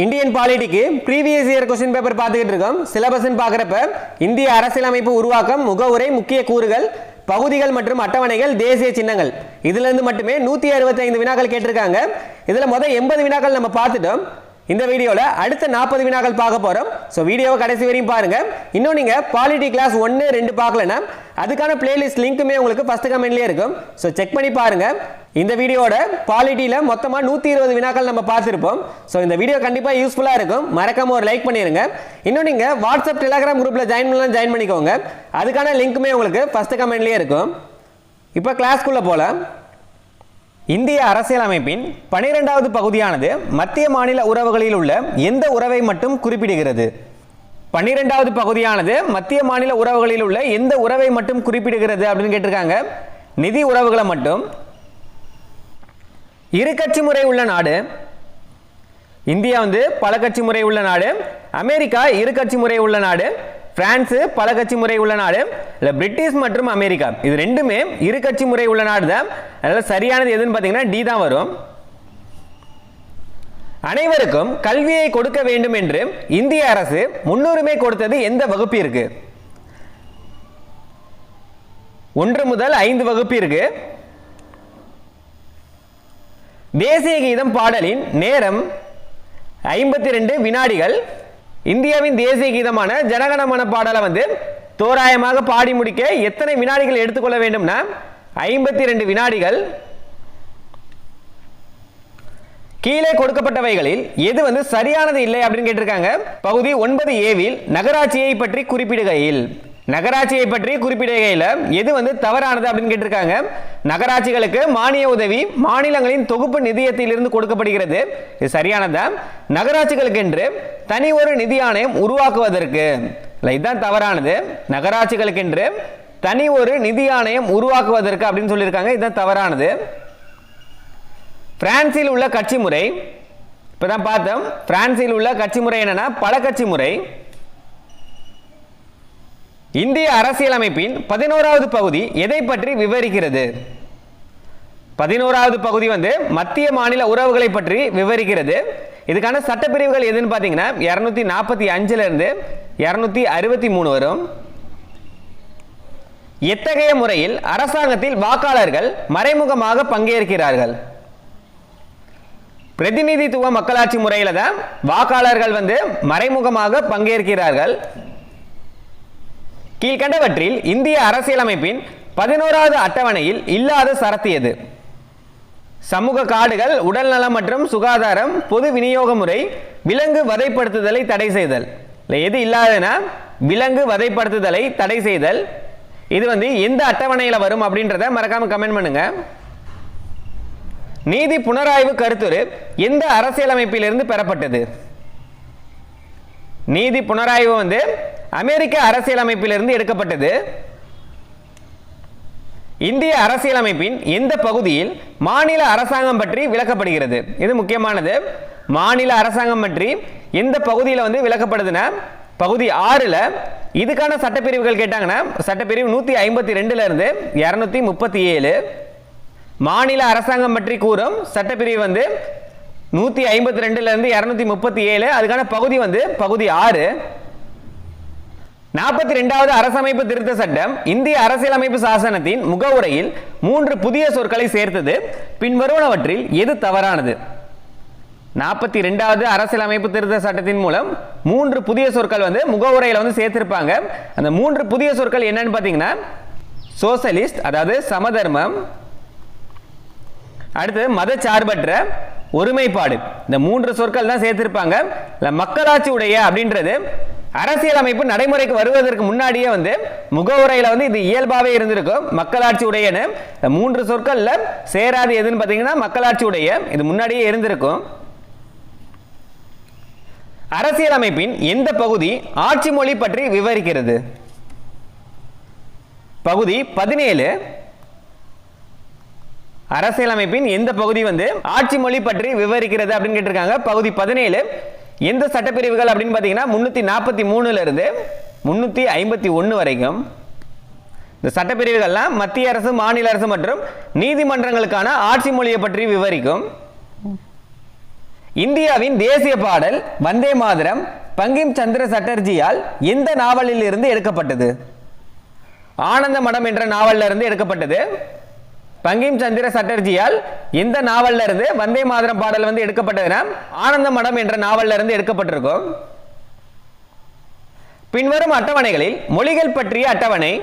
Indian பாலிட்டிக்கு previous year question paper பார்த்துக்கிட்டு இருக்கோம். சிலபஸ்ன்னு பார்க்குறப்ப இந்திய அரசியலமைப்பு உருவாக்கம், முகவுரை, முக்கிய கூறுகள், பகுதிகள் மற்றும் அட்டவணைகள், தேசிய சின்னங்கள், இதுல இருந்து மட்டுமே 165 வினாக்கள் கேட்டிருக்காங்க. இதுல மொதல் 80 வினாக்கள் நம்ம பார்த்துட்டோம். இந்த வீடியோல அடுத்த 40 வினாக்கள் பார்க்க போறோம். ஸோ வீடியோவை கடைசி வரையும் பாருங்க. இன்னும் நீங்க பாலிட்டி கிளாஸ் 1, 2 பார்க்கலன்னா அதுக்கான பிளேலிஸ்ட் லிங்க்குமே உங்களுக்கு ஃபர்ஸ்ட் கமெண்ட்லேயே இருக்கும். ஸோ செக் பண்ணி பாருங்க. இந்த வீடியோட பாலிட்டியில் மொத்தமாக 120 வினாக்கள் நம்ம பார்த்துருப்போம். ஸோ இந்த வீடியோ கண்டிப்பாக யூஸ்ஃபுல்லாக இருக்கும். மறக்காம ஒரு லைக் பண்ணிடுங்க. இன்னும் நீங்கள் வாட்ஸ்அப், டெலிகிராம் குரூப்பில் ஜாயின் பண்ணிக்கோங்க. அதுக்கான லிங்க்குமே உங்களுக்கு ஃபர்ஸ்ட் கமெண்ட்லேயே இருக்கும். இப்போ கிளாஸ்க்குள்ளே போகலாம். இந்திய அரசியலமைப்பின் 12வது பகுதியானது மத்திய மாநில உறவுகளில் உள்ள எந்த உறவை மட்டும் குறிப்பிடுகிறது? 12வது பகுதியானது மத்திய மாநில உறவுகளில் உள்ள எந்த உறவை மட்டும் குறிப்பிடுகிறது அப்படின்னு கேட்டிருக்காங்க. நிதி உறவுகளை மட்டும். இரு கட்சி முறை உள்ள நாடு. இந்தியா பல கட்சி முறை உள்ள நாடு. அமெரிக்கா இரு கட்சி முறை உள்ள நாடு. பிரான்ஸ் பல கட்சி முறை உள்ள நாடு. இல்லை பிரிட்டிஷ் மற்றும் அமெரிக்கா இது ரெண்டுமே இரு கட்சி முறை உள்ள நாடு தான். அதனால சரியானது எதுன்னு பார்த்தீங்கன்னா டி தான் வரும். அனைவருக்கும் கல்வியை கொடுக்க வேண்டும் என்று இந்திய அரசு முன்னுரிமை கொடுத்தது எந்த வகுப்பிற்கு? 1 முதல் 5 வகுப்பிற்கு. தேசிய கீதம் பாடலின் நேரம் 52 வினாடிகள். இந்தியாவின் தேசிய கீதமான ஜனகணமன பாடலை தோராயமாக பாடி முடிக்க எத்தனை வினாடிகள் எடுத்துக்கொள்ள வேண்டும்னா 52 வினாடிகள். கீழே கொடுக்கப்பட்டவைகளில் எது சரியானது இல்லை அப்படின்னு கேட்டிருக்காங்க. பகுதி 9A நகராட்சியை பற்றி குறிப்பிடுகையில் எது தவறானது அப்படின்னு கேட்டிருக்காங்க. நகராட்சிகளுக்கு மானிய உதவி மாநிலங்களின் தொகுப்பு நிதியத்திலிருந்து கொடுக்கப்படுகிறது. இது சரியானதா? நகராட்சிகளுக்கு என்று தனி ஒரு நிதி ஆணையம் உருவாக்குவதற்கு, இதுதான் தவறானது. நகராட்சிகளுக்கு என்று தனி ஒரு நிதி ஆணையம் உருவாக்குவதற்கு அப்படின்னு சொல்லியிருக்காங்க. இதுதான் தவறானது. பிரான்சில் உள்ள கட்சி முறை இப்பதான் பார்த்தோம். பிரான்சில் உள்ள கட்சி முறை என்னன்னா பல கட்சி முறை. இந்திய அரசியலமைப்பின் 11வது பகுதி எதை பற்றி விவரிக்கிறது? 11வது பகுதி மத்திய மாநில உறவுகளை பற்றி விவரிக்கிறது. இதுக்கான சட்டப்பிரிவுகள் எதுன்னு பார்த்தீங்கன்னா 245 இருந்து 263 வரும். எத்தகைய முறையில் அரசாங்கத்தில் வாக்காளர்கள் மறைமுகமாக பங்கேற்கிறார்கள்? பிரதிநிதித்துவ மக்களாட்சி முறையில தான் வாக்காளர்கள் மறைமுகமாக பங்கேற்கிறார்கள். கீழ்கண்டவற்றில் இந்திய அரசியலமைப்பின் 11வது அட்டவணையில் இல்லாத சரத்து எது? சமூக காடுகள், உடல்நலம் மற்றும் சுகாதாரம், பொது விநியோக முறை, விலங்கு வதைப்படுத்துதலை தடை செய்தல். எது இல்லாதனா விலங்கு வதைப்படுத்துதலை தடை செய்தல். இது எந்த அட்டவணையில் வரும் அப்படின்றத மறக்காம கமெண்ட் பண்ணுங்க. நீதி புனராய்வு கருத்துரு எந்த அரசியலமைப்பிலிருந்து பெறப்பட்டது? நீதி புனராய்வு அமெரிக்க அரசியலமைப்பிலிருந்து எடுக்கப்பட்டது. இந்திய அரசியலமைப்பின் எந்த பகுதியில் மாநில அரசாங்கம் பற்றி விளக்கப்படுகிறது? இது முக்கியமானது. மாநில அரசாங்கம் பற்றி எந்த பகுதியில் விளக்கப்படுதுன்னா பகுதி 6ல். இதுக்கான சட்டப்பிரிவுகள் கேட்டாங்கன்னா சட்டப்பிரிவு 152 இருந்து 237. மாநில அரசாங்கம் பற்றி கூறும் சட்டப்பிரிவு 152 இருந்து 237. அதுக்கான பகுதி பகுதி 6. 42வது அரசமைப்பு திருத்த சட்டம் இந்திய அரசியலமைப்பு சாசனத்தின் முகவுரையில் 3 புதிய சொற்களை சேர்த்தது. பின்வருவனவற்றில் எது தவறானது? 42வது அரசியலமைப்பு திருத்த சட்டத்தின் மூலம் 3 புதிய சொற்கள் முகவுரையில் சேர்த்திருப்பாங்க. அந்த 3 புதிய சொற்கள் என்னன்னு பார்த்தீங்கன்னா சோசலிஸ்ட், அதாவது சமதர்மம், அடுத்து மதச்சார்பற்ற, ஒருமைப்பாடு. இந்த 3 சொற்கள் தான் சேர்த்திருப்பாங்க. மக்களாட்சி உடைய அப்படின்றது அரசியலமைப்பு நடைமுறைக்கு வருவதற்கு முன்னாடியே முகவுரையில் இது இயல்பாகவே இருந்திருக்கும். மக்களாட்சி உடையன்னு 3 சொற்கள்ல சேராது எதுன்னு பார்த்தீங்கன்னா மக்களாட்சி உடைய. இது முன்னாடியே இருந்திருக்கும். அரசியலமைப்பின் எந்த பகுதி ஆட்சி மொழி பற்றி விவரிக்கிறது? பகுதி 17. அரசியலமைப்பின் எந்த பகுதி ஆட்சி மொழி பற்றி விவரிக்கிறது அப்படின்னு கேட்டிருக்காங்க. பகுதி 17 எந்த சட்டப்பிரிவுகள் அப்படின்னு பார்த்தீங்கன்னா 343 இருந்து 351 வரைக்கும். இந்த சட்டப்பிரிவுகள்லாம் மத்திய அரசு, மாநில அரசு மற்றும் நீதிமன்றங்களுக்கான ஆட்சி மொழியை பற்றி விவரிக்கும். இந்தியாவின் தேசிய பாடல் வந்தே மாதரம் பங்கிம் சந்திர சட்டர்ஜியால் எந்த நாவலில் இருந்து எடுக்கப்பட்டது? ஆனந்த மடம் என்ற நாவலில் இருந்து எடுக்கப்பட்டது. பங்கிம் சந்திர சட்டர்ஜியால் எந்த நாவலில் இருந்து வந்தே மாதரம் பாடல் வந்து எடுக்கப்பட்டதுன்னா ஆனந்த மடம் என்ற நாவலில் இருந்து எடுக்கப்பட்டிருக்கும். பின்வரும் அட்டவணைகளில் மொழிகள் பற்றிய அட்டவணை.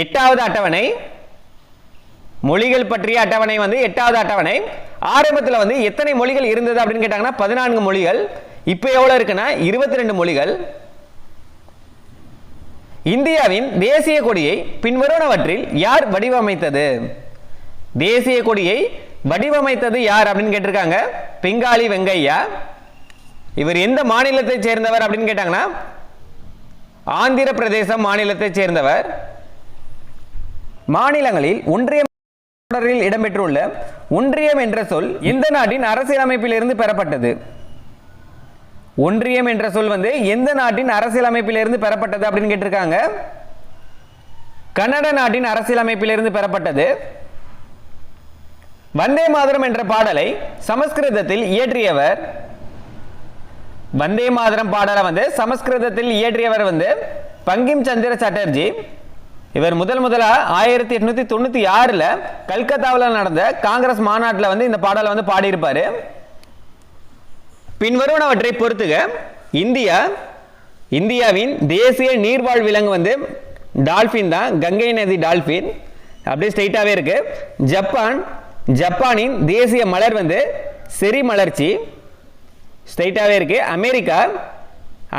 8வது அட்டவணை. மொழிகள் பற்றிய அட்டவணை வந்து 8வது அட்டவணை. ஆரம்பத்தில் வந்து எத்தனை மொழிகள் இருந்தது அப்படின்னு கேட்டாங்கன்னா 14 மொழிகள். இப்போ எவ்வளவு இருக்குன்னா 22 மொழிகள். இந்தியாவின் தேசிய கொடியை பின்வருவனவற்றில் யார் வடிவமைத்தது? தேசிய கொடியை வடிவமைத்தது யார் அப்படின்னு கேட்டிருக்காங்க. பிங்காலி வெங்கையா. இவர் எந்த மாநிலத்தை சேர்ந்தவர் அப்படின்னு கேட்டாங்கன்னா ஆந்திர பிரதேசம் மாநிலத்தை சேர்ந்தவர். மாநிலங்களில் ஒன்றியம் தொடரில் இடம்பெற்றுள்ள ஒன்றியம் என்ற சொல் எந்த நாட்டின் அரசியலமைப்பில் இருந்து பெறப்பட்டது? ஒன்றியம் என்ற சொல் வந்து எந்த நாட்டின் அரசியலமைப்பில் இருந்து பெறப்பட்டது அப்படின்னு கேட்டிருக்காங்க. கன்னட நாட்டின் அரசியலமைப்பில் இருந்து பெறப்பட்டது. வந்தே மாதரம் என்ற பாடலை சமஸ்கிருதத்தில் இயற்றியவர். வந்தே மாதரம் பாடலை வந்து சமஸ்கிருதத்தில் இயற்றியவர் வந்து பங்கிம் சந்திர சட்டர்ஜி. இவர் முதலா 1896 கல்கத்தாவில் நடந்த காங்கிரஸ் மாநாட்டில் வந்து இந்த பாடலை வந்து பாடியிருப்பாரு. பின்வருவனவற்றை பொறுத்துக. இந்தியாவின் தேசிய நீர்வாழ் விலங்கு வந்து டால்பின் தான், கங்கை நதி டால்பின். அப்படியே ஸ்ட்ரைட்டாகவே இருக்கு. ஜப்பானின் தேசிய மலர் வந்து செரி மலர்ச்சி, ஸ்ட்ரைட்டாகவே இருக்கு.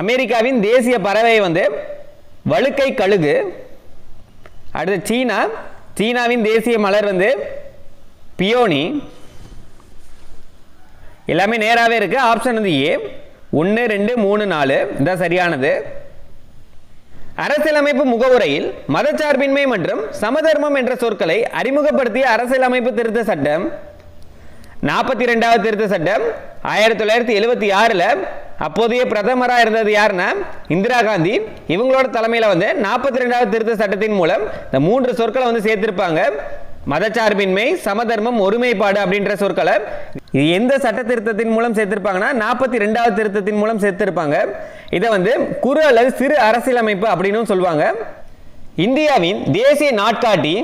அமெரிக்காவின் தேசிய பறவை வந்து வழுக்கை கழுகு. அடுத்து சீனாவின் தேசிய மலர் வந்து பியோனி. எல்லாமே நேராகவே இருக்கு. ஆப்ஷன் வந்து ஏ. 1 2 3 4 இதுதான் சரியானது. அரசியலமைப்பு முகவுரையில் மதச்சார்பின்மை மற்றும் சமதர்மம் என்ற சொற்களை அறிமுகப்படுத்திய அரசியலமைப்பு திருத்த சட்டம் 42வது திருத்த சட்டம் 1976. அப்போதைய பிரதமராக இருந்தது யாருன்னா இந்திரா காந்தி. இவங்களோட தலைமையில் வந்து 42வது திருத்த சட்டத்தின் மூலம் இந்த 3 சொற்களை வந்து சேர்த்திருப்பாங்க. மதச்சார்பின்மை, சமதர்மம், ஒருமைப்பாடு அப்படின்ற சொற்களை எந்த சட்ட திருத்தத்தின் மூலம் சேர்த்திருப்பாங்கன்னா 42வது திருத்தத்தின் மூலம் சேர்த்திருப்பாங்க. இதை வந்து குறு அல்லது சிறு அரசியலமைப்பு அப்படின்னு சொல்லுவாங்க. இந்தியாவின் தேசிய நாட்காட்டி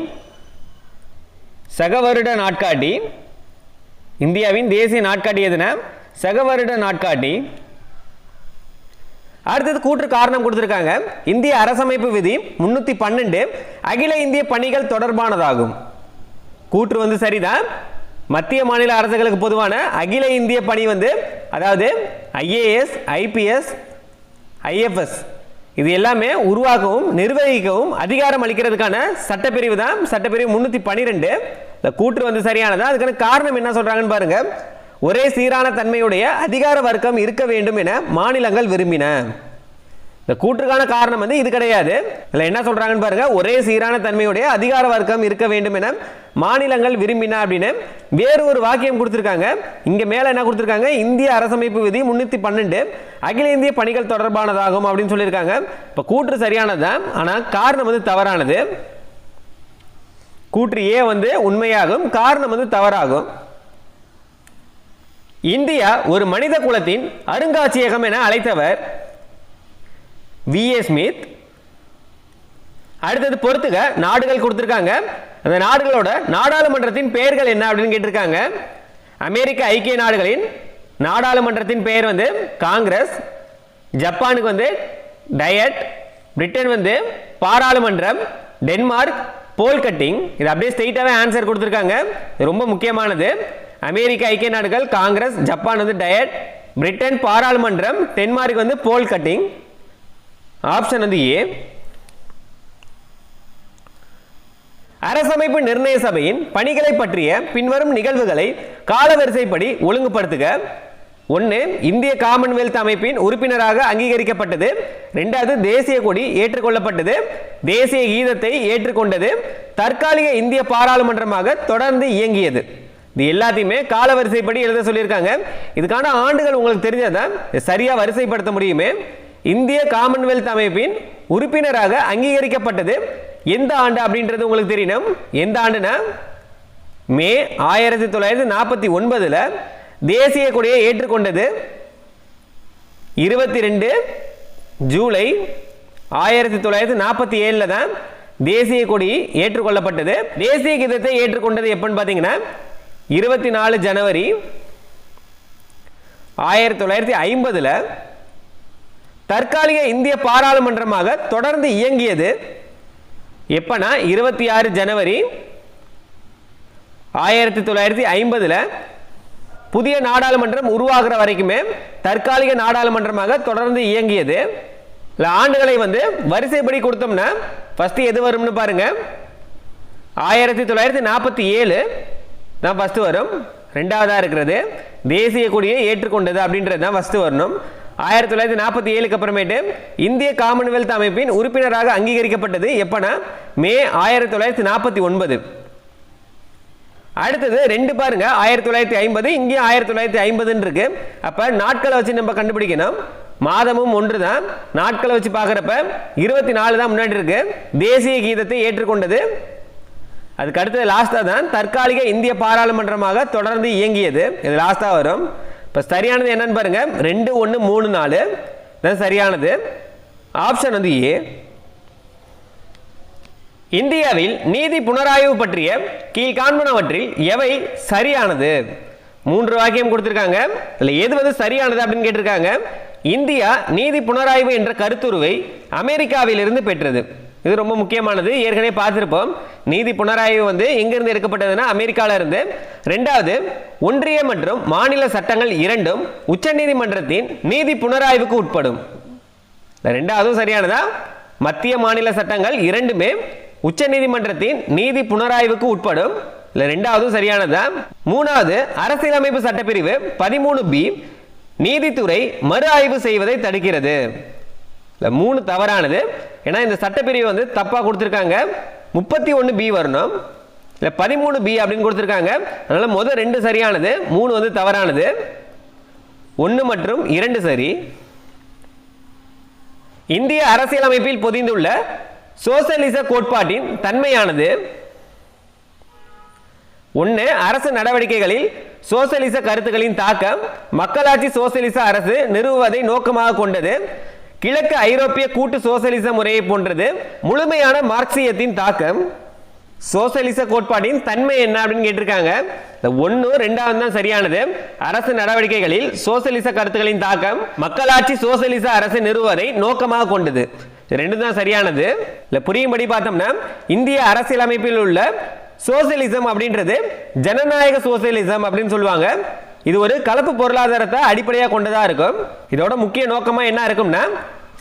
சகவருட நாட்காட்டி. இந்தியாவின் தேசிய நாட்காட்டி எதுனா சகவருட நாட்காட்டி. அடுத்தது கூற்று காரணம் கொடுத்திருக்காங்க. இந்திய அரசமைப்பு விதி 312 அகில இந்திய பணிகள் தொடர்பானதாகும். கூற்று வந்து சரிதான். மத்திய மாநில அரசுகளுக்கு பொதுவான அகில இந்திய பணி வந்து அதாவது IAS, IPS, IFS இது எல்லாமே உருவாக்கவும் நிர்வகிக்கவும் அதிகாரம் அளிக்கிறதுக்கான சட்டப்பிரிவு தான் சட்டப்பிரிவு 312. இந்த கூற்று வந்து சரியானதா. அதுக்கான காரணம் என்ன சொல்றாங்கன்னு பாருங்க. ஒரே சீரான தன்மையுடைய அதிகார வர்க்கம் இருக்க வேண்டும் என மாநிலங்கள் விரும்பின. இந்த கூற்றுக்கான காரணம் வந்து இது கிடையாது. இதில் என்ன சொல்றாங்கன்னு பாருங்க. ஒரே சீரான தன்மையுடைய அதிகார வர்க்கம் இருக்க வேண்டும் என மாநிலங்கள் விரும்பின அப்படின்னு வேறு ஒரு வாக்கியம் கொடுத்திருக்காங்க. இங்க மேல என்ன கொடுத்திருக்காங்க? இந்திய அரசமைப்பு விதி 312 அகில இந்திய பணிகள் தொடர்பானதாகும் அப்படின்னு சொல்லியிருக்காங்க. இப்ப கூற்று சரியானதுதான், ஆனா காரணம் வந்து தவறானது. கூற்று ஏ வந்து உண்மையாகும், காரணம் வந்து தவறாகும். இந்தியா ஒரு மனித குலத்தின் அருங்காட்சியகம் என அழைத்தவர் V.A. ஸ்மித். அடுத்தது பொறுத்துக. நாடுகள் கொடுத்திருக்காங்க. அந்த நாடுகளோட நாடாளுமன்றத்தின் பெயர்கள் என்ன அப்படின்னு கேட்டிருக்காங்க. அமெரிக்க ஐக்கிய நாடுகளின் நாடாளுமன்றத்தின் பெயர் வந்து காங்கிரஸ். ஜப்பானுக்கு வந்து டயட். பிரிட்டன் வந்து பாராளுமன்றம். டென்மார்க் போல் கட்டிங். இது அப்படியே ஸ்ட்ரெயிட்டாவே ஆன்சர் கொடுத்திருக்காங்க. ரொம்ப முக்கியமானது. அமெரிக்க ஐக்கிய நாடுகள் காங்கிரஸ், ஜப்பான் வந்து டயட், பிரிட்டன் பாராளுமன்றம், டென்மார்க் வந்து போல் கட்டிங். ஆப்ஷன் வந்து ஏ. அரசமைப்பு நிர்ணய சபையின் பணிகளை பற்றிய பின்வரும் நிகழ்வுகளை காலவரிசைப்படி ஒழுங்குபடுத்துக. 1. இந்திய காமன்வெல்த் அமைப்பின் உறுப்பினராக அங்கீகரிக்கப்பட்டது. 2. தேசிய கொடி ஏற்றுக்கொள்ளப்பட்டது. தேசிய கீதத்தை ஏற்றுக்கொண்டது. தற்காலிக இந்திய பாராளுமன்றமாக தொடர்ந்து இயங்கியது. இது எல்லாத்தையுமே காலவரிசைப்படி எழுத சொல்லியிருக்காங்க. இதுக்கான ஆண்டுகள் உங்களுக்கு தெரிஞ்சதான் சரியா வரிசைப்படுத்த முடியுமே. இந்திய காமன்வெல்த் அமைப்பின் உறுப்பினராக அங்கீகரிக்கப்பட்டது எந்த ஆண்டு அப்படின்றது உங்களுக்கு தெரியணும். எந்த ஆண்டுனா மே 1949. தேசிய கொடியை ஏற்றுக்கொண்டது 22 ஜூலை 1947 தான் தேசிய கொடி ஏற்றுக்கொள்ளப்பட்டது. தேசிய கீதத்தை ஏற்றுக்கொண்டது எப்பன்னு பார்த்தீங்கன்னா 24 ஜனவரி 1950. தற்காலிக இந்திய பாராளுமன்றமாக தொடர்ந்து இயங்கியது எப்பனா 26 ஜனவரி 1950. புதிய நாடாளுமன்றம் உருவாகிற வரைக்குமே தற்காலிக நாடாளுமன்றமாக தொடர்ந்து இயங்கியது. ஆண்டுகளை வரிசைப்படி கொடுத்தோம்னா ஃபர்ஸ்ட் எது வரும்னு பாருங்க. 1947 தான் ஃபர்ஸ்ட் வரும். ரெண்டாவதா இருக்கிறது தேசிய கொடியை ஏற்றுக்கொண்டது அப்படின்றது தான் ஃபர்ஸ்ட் வரணும். 1947க்கு அப்புறமேட்டு இந்திய காமன்வெல்த் அமைப்பின் உறுப்பினராக அங்கீகரிக்கப்பட்டது எப்பனா மே 1949. அடுத்தது ரெண்டு பாருங்க 1950, இங்கே 1950 இருக்கு. அப்ப நாட்களை வச்சு நம்ம கண்டுபிடிக்கணும். மாதமும் ஒன்று தான். நாட்களை வச்சு பார்க்குறப்ப 24 தான் முன்னாடி இருக்கு. தேசிய கீதத்தை ஏற்றுக்கொண்டது. அதுக்கு அடுத்தது லாஸ்டா தான் தற்காலிக இந்திய பாராளுமன்றமாக தொடர்ந்து இயங்கியது. இது லாஸ்டா வரும். இப்போ சரியானது என்னன்னு பாருங்க. 2, 1, 3, 4 தான் சரியானது. Option A. இந்தியாவில் நீதி புனராய்வு பற்றிய கீழ்காண்பனவற்றில் எவை சரியானது? 3 வாக்கியம் கொடுத்திருக்காங்க. இதுல எது சரியானது அப்படின்னு கேட்டிருக்காங்க. இந்தியா நீதி புனராய்வு என்ற கருத்துருவை அமெரிக்காவில் இருந்து பெற்றது. இது ரொம்ப முக்கியமானது. ஏற்கனவே பார்த்திருப்போம். நீதி புனராய்வு எங்கிருந்து எடுக்கப்பட்டதுன்னா அமெரிக்கால இருந்து. ரெண்டாவது, ஒன்றிய மற்றும் மாநில சட்டங்கள் இரண்டும் உச்சநீதிமன்றத்தின் நீதி புனராய்வுக்கு உட்படும். ரெண்டாவது சரியானதா? மத்திய மாநில சட்டங்கள் இரண்டுமே உச்சநீதிமன்றத்தின் நீதி புனராய்வுக்கு உட்படும். ரெண்டாவது சரியானதா? மூணாவது, அரசியலமைப்பு சட்டப்பிரிவு 13B நீதித்துறை மறு ஆய்வு செய்வதை தடுக்கிறது. 3 தவறானது. ஏன்னா இந்த சட்டப்பிரிவு தப்பா கொடுத்திருக்காங்க. 31B வரணும். 13B அப்படின்னு கொடுத்திருக்காங்க. அதனால முதல் 2 சரியானது, 3 தவறானது. 1 மற்றும் 2 சரி. இந்திய அரசியலமைப்பில் பொதிந்துள்ள சோசலிச கோட்பாட்டின் தன்மையானது. 1, அரசு நடவடிக்கைகளில் சோசலிச கருத்துக்களின் தாக்கம் மக்களாட்சி சோசலிச அரசு நிறுவுவதை நோக்கமாக கொண்டது. கிழக்கு ஐரோப்பிய கூட்டு சோசலிச முறையை போன்றது. முழுமையான மார்க்சியத்தின் தாக்கம். சோசலிச கோட்பாட்டின் தன்மை என்ன அப்படின்னு கேட்டிருக்காங்க. 1, 2 தான் சரியானது. அரசு நடவடிக்கைகளில் சோசலிச கருத்துக்களின் தாக்கம் மக்களாட்சி சோசலிச அரசு நிறுவுவதை நோக்கமாக கொண்டது. 2 தான் சரியானது. புரியும்படி பார்த்தோம்னா இந்திய அரசியலமைப்பில் உள்ள சோசலிசம் அப்படின்றது ஜனநாயக சோசலிசம் அப்படின்னு சொல்லுவாங்க. இது ஒரு கலப்பு பொருளாதாரத்தை அடிப்படையாக கொண்டதா இருக்கும். இதோட முக்கிய நோக்கமா என்ன இருக்கும்னா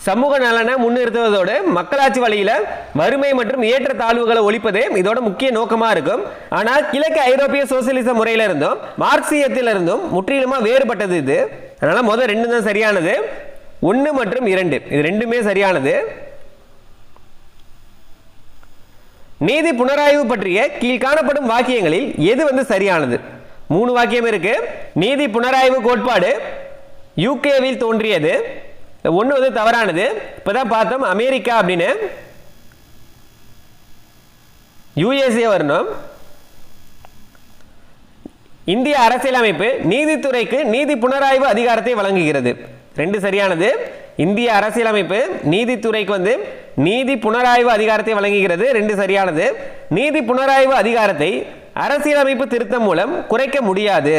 சமூக நலனை முன்னிறுத்துவதோடு மக்களாட்சி வழியில வறுமை மற்றும் ஏற்ற தாழ்வுகளை ஒழிப்பதே இதோட முக்கிய நோக்கமா இருக்கும். ஆனால் கிழக்கு ஐரோப்பிய சோசியலிச முறையில இருந்தும் மார்க்சியத்தில் இருந்தும் முற்றிலுமா வேறுபட்டது இது. அதனால முதல் 2 தான் சரியானது. 1 மற்றும் 2 இது ரெண்டுமே சரியானது. நீதி புனராய்வு பற்றிய கீழ்காணப்படும் வாக்கியங்களில் எது சரியானது? 3 வாக்கியம் இருக்கு. நீதி புனராய்வு கோட்பாடு யூகேவில் தோன்றியது. 1 தவறானது. இப்பதான் பார்த்தோம் அமெரிக்கா அப்படின்னு. யுஎஸ்ஏ வரணும். இந்திய அரசியலமைப்பு நீதித்துறைக்கு நீதி புனராய்வு அதிகாரத்தை வழங்குகிறது. 2 சரியானது. இந்திய அரசியலமைப்பு நீதித்துறைக்கு நீதி புனராய்வு அதிகாரத்தை வழங்குகிறது. 2 சரியானது. நீதி புனராய்வு அதிகாரத்தை அரசியலமைப்பு திருத்தம் மூலம் குறைக்க முடியாது.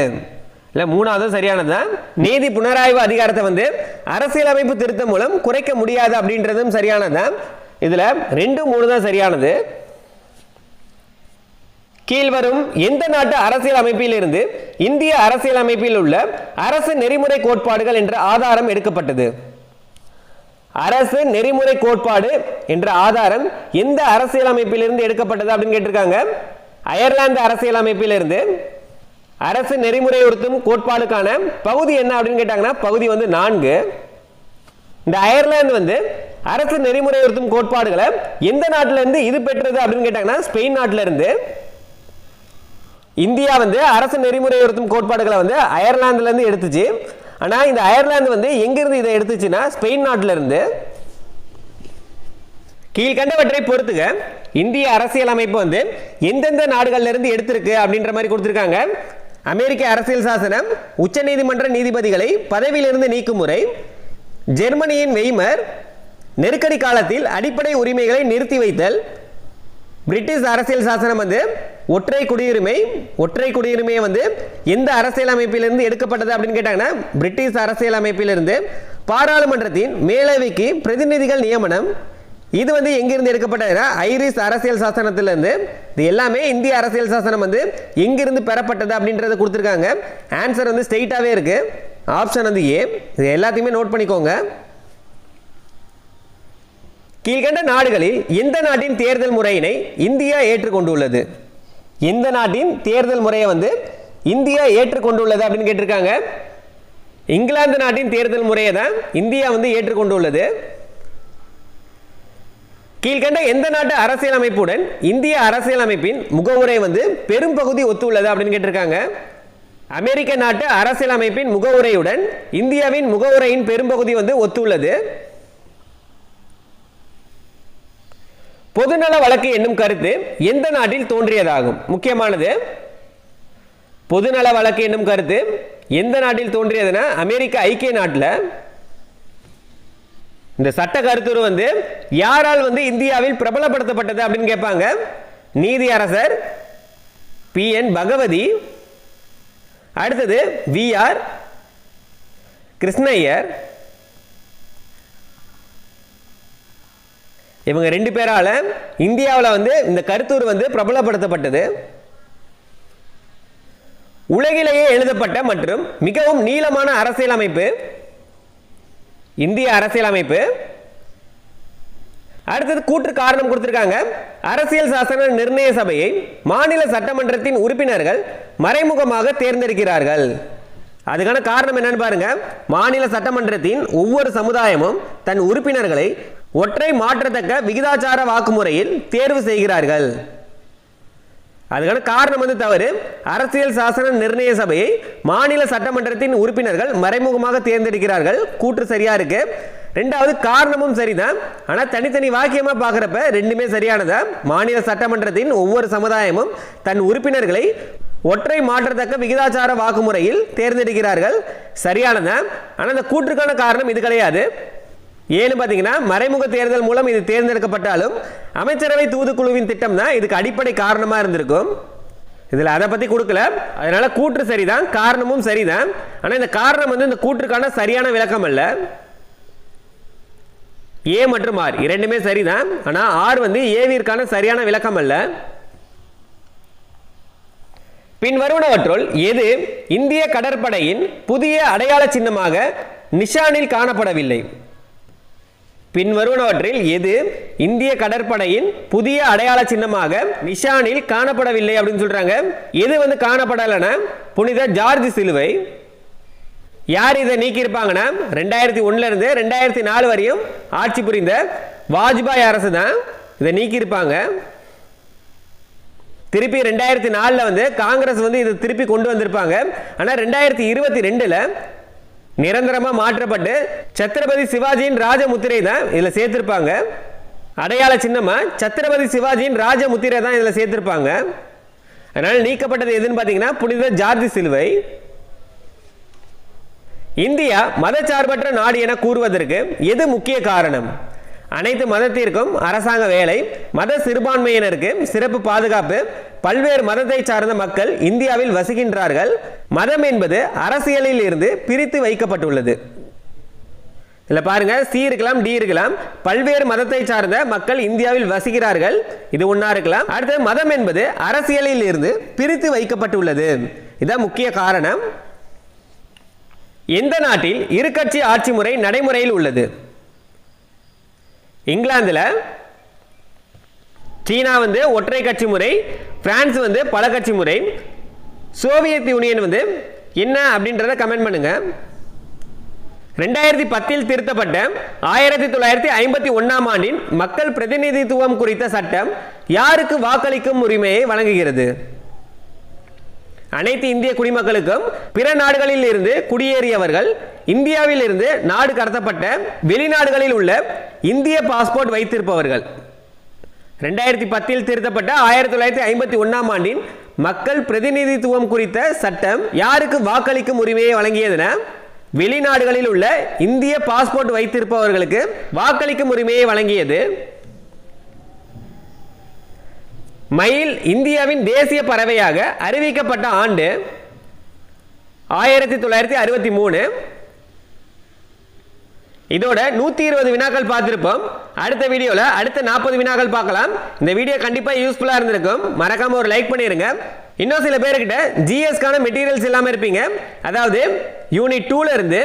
3வது சரியானதுதான். நீதி புனராய்வு அதிகாரத்தை அரசியலமைப்பு திருத்தம் மூலம் குறைக்க முடியாது அப்படின்றதும் சரியானதுதான். இதுல 2, 3 தான் சரியானது. கீழ்வரும் எந்த நாட்டு அரசியல் அமைப்பில் இருந்து இந்திய அரசியல் அமைப்பில் உள்ள அரசு நெறிமுறை கோட்பாடுகள் என்ற ஆதாரம் எடுக்கப்பட்டது? அரசு நெறிமுறை கோட்பாடு என்ற ஆதாரம் எந்த அரசியல் அமைப்பில் இருந்து எடுக்கப்பட்டது அப்படின்னு கேட்டிருக்காங்க. அயர்லாந்து அரசியல் அமைப்பில் இருந்து. அரசு நெறிமுறை உறுத்தும் கோட்பாடுக்கான பகுதி என்ன அப்படின்னு கேட்டாங்கன்னா பகுதி 4. இந்த அயர்லாந்து அரசு நெறிமுறை உறுத்தும் கோட்பாடுகளை எந்த நாட்டில இருந்து இது பெற்றது அப்படின்னு கேட்டாங்கன்னா ஸ்பெயின் நாட்டில இருந்து. இந்தியா அரசு நெறிமுறை உறுத்தும் கோட்பாடுகளை அயர்லாந்துல இருந்து எடுத்துச்சு. ஆனா இந்த அயர்லாந்து எங்கிருந்து இதை எடுத்துச்சுன்னா ஸ்பெயின் நாட்டில இருந்து. கீழ்கண்டவற்றை பொறுத்துக இந்திய அரசியல் அமைப்பு எந்தெந்த நாடுகள்ல இருந்து எடுத்திருக்கு அப்படின்ற மாதிரி கொடுத்திருக்காங்க. அமெரிக்க அரசியல் சாசனம், உச்சநீதிமன்ற நீதிபதிகளை பதவியிலிருந்து நீக்கும் முறை, ஜெர்மனியின் வெய்மர், நெருக்கடி காலத்தில் அடிப்படை உரிமைகளை நிறுத்தி வைத்தல், பிரிட்டிஷ் அரசியல் சாசனம் ஒற்றை குடியுரிமை எந்த அரசியல் அமைப்பிலிருந்து எடுக்கப்பட்டது அப்படின்னு கேட்டாங்கன்னா பிரிட்டிஷ் அரசியல் அமைப்பிலிருந்து. பாராளுமன்றத்தின் மேலவைக்கு பிரதிநிதிகள் நியமனம், இது எங்கிருந்து எடுக்கப்பட்டதுன்னா ஐரிஷ் அரசியல் சாசனத்திலிருந்து. இது எல்லாமே இந்திய அரசியல் சாசனம் எங்கிருந்து பெறப்பட்டது அப்படின்றத கொடுத்துருக்காங்க. ஆன்சர் ஸ்ட்ரெயிட்டாகவே இருக்கு. Option A. இது எல்லாத்தையுமே நோட் பண்ணிக்கோங்க. கீழ்கண்ட நாடுகளில் எந்த நாட்டின் தேர்தல் முறையினை இந்தியா ஏற்றுக்கொண்டுள்ளது? எந்த நாட்டின் தேர்தல் முறையை இந்தியா ஏற்றுக்கொண்டுள்ளது அப்படின்னு கேட்டிருக்காங்க. இங்கிலாந்து நாட்டின் தேர்தல் முறையை தான் இந்தியா ஏற்றுக்கொண்டுள்ளது. கீழ்கண்ட எந்த நாட்டு அரசியலமைப்புடன் இந்திய அரசியலமைப்பின் முகவுரை பெரும்பகுதி ஒத்துள்ளது அப்படின்னு கேட்டிருக்காங்க. அமெரிக்க நாட்டு அரசியலமைப்பின் முகவுரையுடன் இந்தியாவின் முகவுரையின் பெரும்பகுதி ஒத்துள்ளது. பொதுநல வழக்கு என்னும் கருத்து எந்த நாட்டில் தோன்றியதாகும்? முக்கியமானது. பொதுநல வழக்கு என்னும் கருத்து எந்த நாட்டில் தோன்றியதுன்னா அமெரிக்க ஐக்கிய நாட்டில். இந்த சட்ட கருத்துரு யாரால் இந்தியாவில் பிரபலப்படுத்தப்பட்டது அப்படின்னு கேட்பாங்க. நீதி அரசர் PN பகவதி, அடுத்தது VR கிருஷ்ணய்யர். இவங்க ரெண்டு பேரால இந்தியாவில் இந்த கருத்துரு பிரபலப்படுத்தப்பட்டது. உலகிலேயே எழுதப்பட்ட மற்றும் மிகவும் நீளமான அரசியலமைப்பு இந்திய அரசியலமைப்பு. அடுத்தது கூற்று காரணம் கொடுத்திருக்காங்க. அரசியல் சாசன நிர்ணய சபையை மாநில சட்டமன்றத்தின் உறுப்பினர்கள் மறைமுகமாக தேர்ந்தெடுக்கிறார்கள். அதுக்கான காரணம் என்னன்னு பாருங்க. மாநில சட்டமன்றத்தின் ஒவ்வொரு சமுதாயமும் தன் உறுப்பினர்களை ஒற்றை மாற்றத்தக்க விகிதாச்சார வாக்குமுறையில் தேர்வு செய்கிறார்கள். அதுக்கான காரணம் தவறு. அரசியல் சாசன நிர்ணய சபையை மாநில சட்டமன்றத்தின் உறுப்பினர்கள் மறைமுகமாக தேர்ந்தெடுக்கிறார்கள். கூற்று சரியா இருக்கு. ரெண்டாவது காரணமும் சரிதான். ஆனால் தனித்தனி வாக்கியமா பார்க்குறப்ப ரெண்டுமே சரியானதா. மாநில சட்டமன்றத்தின் ஒவ்வொரு சமுதாயமும் தன் உறுப்பினர்களை ஒற்றை மாற்றத்தக்க விகிதாச்சார வாக்குமுறையில் தேர்ந்தெடுக்கிறார்கள், சரியானதா. ஆனால் இந்த கூற்றுக்கான காரணம் இது கிடையாது. ஏன்னு பார்த்தீங்கன்னா மறைமுக தேர்தல் மூலம் இது தேர்ந்தெடுக்கப்பட்டாலும் அமைச்சரவை தூதுக்குழுவின் திட்டம் தான் இதுக்கு அடிப்படை காரணமாக இருந்திருக்கும். இதில் அதை பற்றி கொடுக்கல. அதனால கூற்று சரிதான், காரணமும் சரிதான். ஆனால் இந்த காரணம் இந்த கூற்றுக்கான சரியான விளக்கம் அல்ல. ஏ மற்றும் ஆர் இரண்டுமே சரிதான். ஆனால் ஆர் ஏவிற்கான சரியான விளக்கம் அல்ல. பின்வருவனவற்றுள் எது இந்திய கடற்படையின் புதிய அடையாள சின்னமாக நிஷானில் காணப்படவில்லை? பின்வருவனவற்றில் எது இந்திய கடற்படையின் புதிய அடையாள சின்னமாக நிஷானில் காணப்படவில்லை அப்படின்னு சொல்றாங்க. எது காணப்படலைன்னா புனித ஜார்ஜ் சிலுவை. யார் இதை நீக்கி இருப்பாங்கன்னா 2001 இருந்து 2004 வரையும் ஆட்சி புரிந்த வாஜ்பாய் அரசு தான் இதை நீக்கி இருப்பாங்க. திருப்பி 2004 காங்கிரஸ் இதை திருப்பி கொண்டு வந்திருப்பாங்க. ஆனால் 2022 நிரந்தரமா மாற்றப்பட்டு சத்ரபதி சிவாஜியின் ராஜமுத்திரை தான் இதுல சேர்த்திருப்பாங்க. அடையாள சின்னமா சத்ரபதி சிவாஜியின் ராஜமுத்திரை தான் இதுல சேர்த்திருப்பாங்க. அதனால நீக்கப்பட்டது எதுன்னு பாத்தீங்கன்னா புனித ஜார்ஜ் சிலுவை. இந்தியா மதச்சார்பற்ற நாடு என கூறுவதற்கு எது முக்கிய காரணம்? அனைத்து மதத்திற்கும் அரசாங்க வேலை, மத சிறுபான்மையினருக்கு சிறப்பு பாதுகாப்பு, பல்வேறு மதத்தை சார்ந்த மக்கள் இந்தியாவில் வசிக்கின்றார்கள், மதம் என்பது அரசியலில் இருந்து பிரித்து வைக்கப்பட்டுள்ளது. இல்ல பாருங்க, சி இருக்கலாம், டி இருக்கலாம். பல்வேறு மதத்தை சார்ந்த மக்கள் இந்தியாவில் வசிக்கிறார்கள், இது ஒன்னா இருக்கலாம். அடுத்து மதம் என்பது அரசியலில் இருந்து பிரித்து வைக்கப்பட்டுள்ளது, இதான் முக்கிய காரணம். எந்த நாட்டில் இருகட்சி ஆட்சி முறை நடைமுறையில் உள்ளது? இங்கிலாந்துல. சீனா ஒற்றை கட்சி முறை, பிரான்ஸ் பல கட்சி முறை, சோவியத் யூனியன் என்ன அப்படின்றத கமெண்ட் பண்ணுங்க. 2010 திருத்தப்பட்ட 1951 ஆண்டின் மக்கள் பிரதிநிதித்துவம் குறித்த சட்டம் யாருக்கு வாக்களிக்கும் உரிமையை வழங்குகிறது? அனைத்து இந்திய குடிமக்களுக்கும் பிற நாடுகளில் இருந்து குடியேறியவர்கள், இந்தியாவில் இருந்து நாடு கடத்தப்பட்ட வெளிநாடுகளில் உள்ள இந்திய பாஸ்போர்ட் வைத்திருப்பவர்கள். 2010 திருத்தப்பட்ட 1951 ஆண்டின் மக்கள் பிரதிநிதித்துவம் குறித்த சட்டம் யாருக்கு வாக்களிக்கும் உரிமையை வழங்கியதுன்னா வெளிநாடுகளில் உள்ள இந்திய பாஸ்போர்ட் வைத்திருப்பவர்களுக்கு வாக்களிக்கும் உரிமையை வழங்கியது. மயில் இந்தியாவின் தேசிய பறவையாக அறிவிக்கப்பட்ட ஆண்டு 1963. இதோட 120 வினாக்கள் பார்த்திருப்போம். அடுத்த வீடியோல அடுத்த 40 வினாக்கள் பார்க்கலாம். இந்த வீடியோ கண்டிப்பா யூஸ்ஃபுல்லா இருந்திருக்கும். மறக்காம ஒரு லைக் பண்ணிருங்க. இன்னும் சில பேர்கிட்ட ஜிஎஸ் கான மெட்டீரியல்ஸ் இல்லாம இருப்பீங்க. அதாவது யூனிட் 2ல இருந்து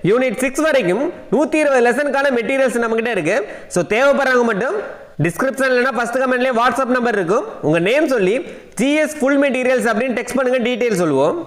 யூனிட் 6 வரைக்கும் 120 லெசனுக்கான மெட்டீரியல்ஸ் நம்ம கிட்ட இருக்கு. ஸோ தேவைப்படுறவங்க மட்டும் டிஸ்கிரிப்ஷன்ல ஃபர்ஸ்ட் கமெண்ட்லேயே வாட்ஸ்அப் நம்பர் இருக்கும். உங்க நேம் சொல்லி ஜிஎஸ் ஃபுல் மெட்டீரியல்ஸ் அப்படின்னு டெக்ஸ்ட் பண்ணுங்க, டீட்டெயில் சொல்லுவோம்.